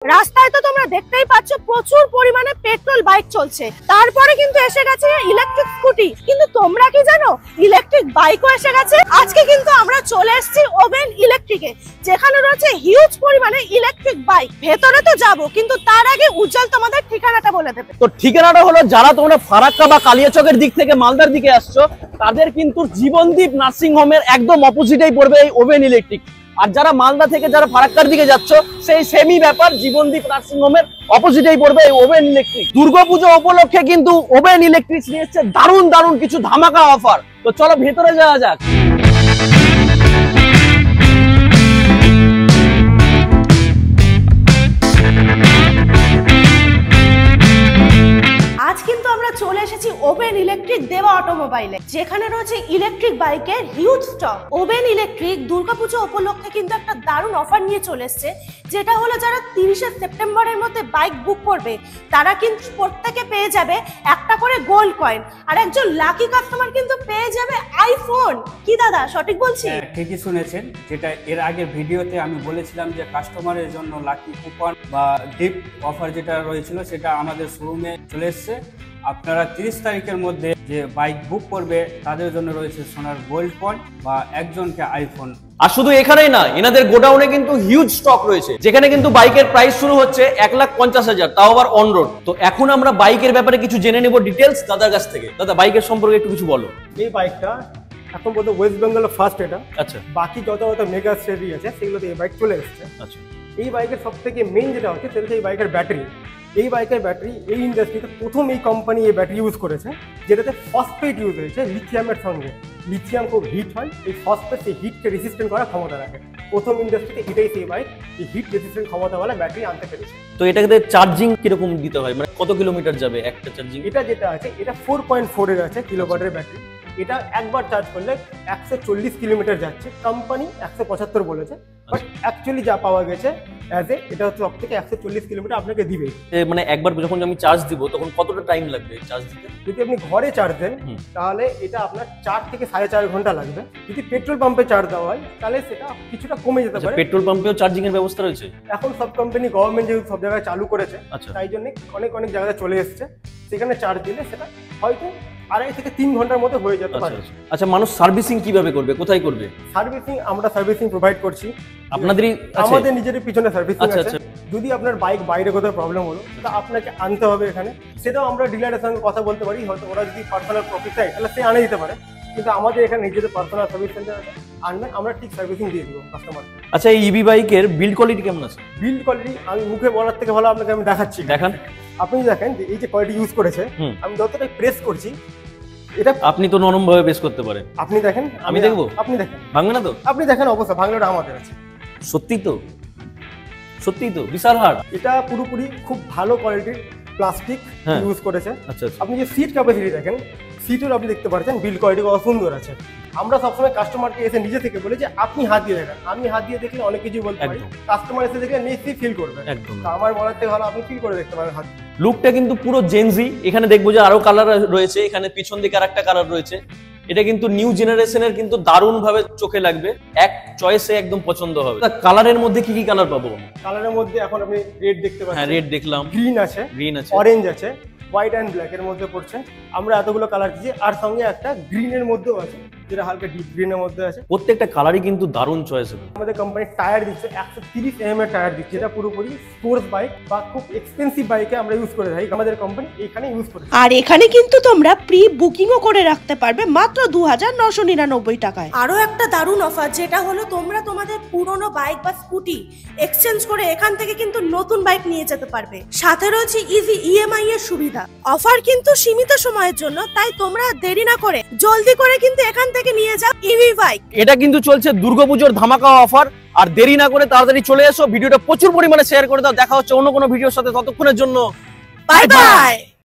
রাস্তায় তো তোমরা দেখতেই পাচ্ছ প্রচুর পরিমাণে পেট্রোল বাইক চলছে, তারপরে কিন্তু এসে গেছে ইলেকট্রিক স্কুটি। কিন্তু তোমরা কি জানো ইলেকট্রিক বাইকও এসে গেছে। আজকে কিন্তু আমরা চলে এসেছি ওভেন ইলেকট্রিকে, যেখানে রয়েছে হিউজ পরিমাণে ইলেকট্রিক বাইক। ভেতরে তো যাবো, কিন্তু তার আগে উজ্জ্বল তোমাদের ঠিকানাটা বলে দেবে। তো ঠিকানাটা হলো, যারা তোমরা ফারাক্কা বা কালিয়াচকের দিক থেকে মালদার দিকে আসছো, তাদের কিন্তু জীবনদীপ নার্সিং হোমের একদম অপোজিটেই পড়বে এই ওভেন ইলেকট্রিক। আর যারা মালদা থেকে যারা ফারাক্কার দিকে যাচ্ছ, সেই সেমই ব্যাপার, জীবনদীপ নার্সিং হোমের অপোজিটেই পড়বে এই ওভেন ইলেকট্রিক। দুর্গাপুজো উপলক্ষে কিন্তু ওভেন ইলেকট্রিক নিয়ে এসেছে দারুণ দারুণ কিছু ধামাকা অফার। তো চলো ভেতরে যাওয়া যাক। আজ কিন্তু আমরা চলে এসেছি ওভেন ইলেকট্রিক দেওয়া অটোমোবাইলে, যেখানে রয়েছে ইলেকট্রিক বাইকের huge stock. Oven electric Durga Puja উপলক্ষে কিন্তু একটা দারুণ অফার নিয়ে চলে এসেছে, যেটা হলো যারা 30শে সেপ্টেম্বরের মধ্যে বাইক বুক করবে, তারা কিন্তু প্রত্যেকে পেয়ে যাবে একটা করে গোল্ড কয়েন, আর একজন লাকি কাস্টমার কিন্তু পেয়ে যাবে আইফোন। কি দাদা সঠিক বলছি? ঠিকই শুনেছেন, যেটা এর আগের ভিডিওতে আমি বলেছিলাম যে কাস্টমারের জন্য লাকি কুপন বা গিফট অফার যেটা রয়েছিল, সেটা আমাদের শোরুমে চলে এসছে। আপনারা 30 তারিখের মধ্যে যে বাইক বুক করবে, তাদের জন্য রয়েছে সোনার গোল্ড কয়েন বা একজনকে আইফোন। আর শুধু এখানেই না, এনাদের গোডাউনে কিন্তু হিউজ স্টক রয়েছে, যেখানে কিন্তু বাইকের প্রাইস শুরু হচ্ছে 1,50,000, তাও আবার অন রোড। তো এখন আমরা বাইকের ব্যাপারে কিছু জেনে নেব ডিটেলস দাদার কাছ থেকে। দাদা, বাইকের সম্পর্কে একটু কিছু বলো। এই বাইকটা এখন বলতে ওয়েস্ট বেঙ্গলের ফার্স্ট এটা। আচ্ছা। বাকি যত মেগা সেরি আছে সেগুলোতে এই বাইক চলে এসেছে। আচ্ছা। এই বাইকের সব থেকে মেইন যেটা হচ্ছে সেটা হচ্ছে এই বাইকের ব্যাটারি। এই বাইকের ব্যাটারি এই ইন্ডাস্ট্রিতে প্রথম এই কোম্পানি এই ব্যাটারি ইউজ করেছে, যেটাতে ফসফেট ইউজ হয়েছে লিথিয়ামের সঙ্গে। লিথিয়াম খুব হিট হয়, এই ফসফেট সেই হিটকে রেসিস্টেন্ট করার ক্ষমতা রাখে। প্রথম ইন্ডাস্ট্রিতে এটাই সেই বাইক এই হিট রেসিস্টেন্ট ক্ষমতাওয়ালা ব্যাটারি আনতে পেরেছে। তো এটাতে চার্জিং কিরকম দিতে হয়, মানে কত কিলোমিটার যাবে একটা চার্জিং? এটা যেটা আছে এটা 4.4 এর আছে কিলোওয়াটের ব্যাটারি। এটা একবার চার্জ করলে 140 কিলোমিটার যাচ্ছে। কোম্পানি 175 বলেছে, বাট অ্যাকচুয়ালি যা পাওয়া গেছে এটা হচ্ছে সব থেকে 140 কিলোমিটার আপনাকে দিবে। মানে একবার যখন আমি চার্জ দিব, তখন কতটা টাইম লাগবে চার্জ দিতে? যদি আপনি ঘরে চার্জ দেন তাহলে এটা আপনার 4 থেকে 4.5 ঘন্টা লাগবে। যদি পেট্রোল পাম্পে চার্জ দেওয়া হয় তাহলে সেটা কিছুটা কমে যেতে পারে। পেট্রোল পাম্পেও চার্জিং এর ব্যবস্থা রয়েছে এখন সব কোম্পানি গভর্নমেন্ট যেহেতু সব জায়গায় চালু করেছে, আচ্ছা, তাই জন্য অনেক জায়গায় চলে এসেছে। সেখানে চার্জ দিলে সেটা হয়তো 2.5 থেকে 3 ঘন্টার মধ্যে হয়ে যেতে পারে। আচ্ছা, মানুষ সার্ভিসিং কিভাবে করবে, কোথায় করবে? সার্ভিসিং আমরা সার্ভিসিং প্রোভাইড করছি। আপনাদেরই আমাদের নিজের পিছনে সার্ভিসিং আচ্ছা, আছে। যদি আপনার বাইক বাইরে কোথাও প্রবলেম হলো, তা আপনাকে আনতে হবে এখানে। সেটাও আমরা ডিলারের সঙ্গে কথা বলতে পারি, হয়তো ওরা যদি পার্সোনাল প্রফিট চায় তাহলে সে আনে দিতে পারে। কিন্তু আমাদের এখানে নিজেদের পার্সোনাল সার্ভিস সেন্টার আছে, আনলে আমরা ঠিক সার্ভিসিং দিয়ে দেবো কাস্টমার। আচ্ছা, এই ইভি বাইকের বিল্ড কোয়ালিটি কেমন আছে? বিল্ড কোয়ালিটি আমি মুখে বলার থেকে ভালো আপনাকে আমি দেখাচ্ছি। দেখান। আপনি দেখেন যে এই যে কোয়ালিটি ইউজ করেছে, আমি যতটাই প্রেস করছি, এটা আপনি তো নরম ভাবে বেস করতে পারেন। আপনি দেখেন, আমি দেখবো? আপনি দেখেন, ভাঙবে না তো? আপনি দেখেন অবস্থা, ভাঙলোটা আমাদের আছে। সত্যি তো? সত্যি তো? বিশাল হার্ড। এটা পুরোপুরি খুব ভালো কোয়ালিটির প্লাস্টিক ইউজ করেছে। আচ্ছা। আপনি যে সিট ক্যাপাসিটি দেখেন, সিটের আপনি দেখতে পাচ্ছেন বিল্ড কোয়ালিটি কত সুন্দর আছে। আমরা সবসময় কাস্টমারকে এসে নিজে থেকে বলি যে আপনি হাত দিয়ে দেখেন। আমি হাত দিয়ে দেখলে অনেক কিছু বলতে পারি, কাস্টমার এসে দেখলে নিশ্চয়ই ফিল করবে। একদম। আমার বলার থেকে ভালো আপনি ফিল করে দেখতে পারেন হাত। লুকটা কিন্তু পুরো জেনজি। এখানে দেখবো যে আরো কালার রয়েছে, এখানে পিছন দিকে আরেকটা কালার রয়েছে। এটা কিন্তু নিউ জেনারেশনের, কিন্তু দারুণ ভাবে চোখে লাগবে, এক চয়েসে একদম পছন্দ হবে। কালারের মধ্যে কি কি কালার পাবো? কালারের মধ্যে এখন আপনি রেড দেখতে পাচ্ছেন। হ্যাঁ, রেড দেখলাম, গ্রিন আছে, অরেঞ্জ আছে, হোয়াইট অ্যান্ড ব্ল্যাক এর মধ্যে পড়ছে। আমরা এতগুলো কালার দিয়েছি, আর সঙ্গে একটা গ্রিনের মধ্যেও আছে, যেটা হালকা ডিপ গ্রিনের মধ্যে আছে। প্রত্যেকটা কালারই কিন্তু দারুণ চয়েস হবে। আমাদের কোম্পানি টায়ার দিচ্ছে 130 mm এর টায়ার দিচ্ছে, যেটা পুরোপুরি স্পোর্টস বাইক বা খুব এক্সপেন্সিভ বাইকে আমরা ইউজ করে থাকি। আমাদের কোম্পানি এখানে ইউজ করে। আর এখানে কিন্তু তোমরা প্রি বুকিংও করে রাখতে পারবে মাত্র 2,999 টাকায়। আরো একটা দারুণ অফার, যেটা হলো তোমরা তোমাদের পুরনো বাইক বা স্কুটি এক্সচেঞ্জ করে এখান থেকে কিন্তু নতুন বাইক নিয়ে যেতে পারবে। সাথে রয়েছে ইজি ইএমআই এর সুবিধা। অফার কিন্তু সীমিত সময়ের জন্য, তাই তোমরা দেরি না করে জলদি করে কিন্তু এখান থেকে নিয়ে যাও ইভি বাইক। এটা কিন্তু চলছে দুর্গাপুজোর ধামাকা অফার, আর দেরি না করে তাড়াতাড়ি চলে এসো। ভিডিওটা প্রচুর পরিমাণে শেয়ার করে দাও। দেখা হচ্ছে অন্য কোনো ভিডিওর সাথে, ততক্ষণের জন্য বাই বাই।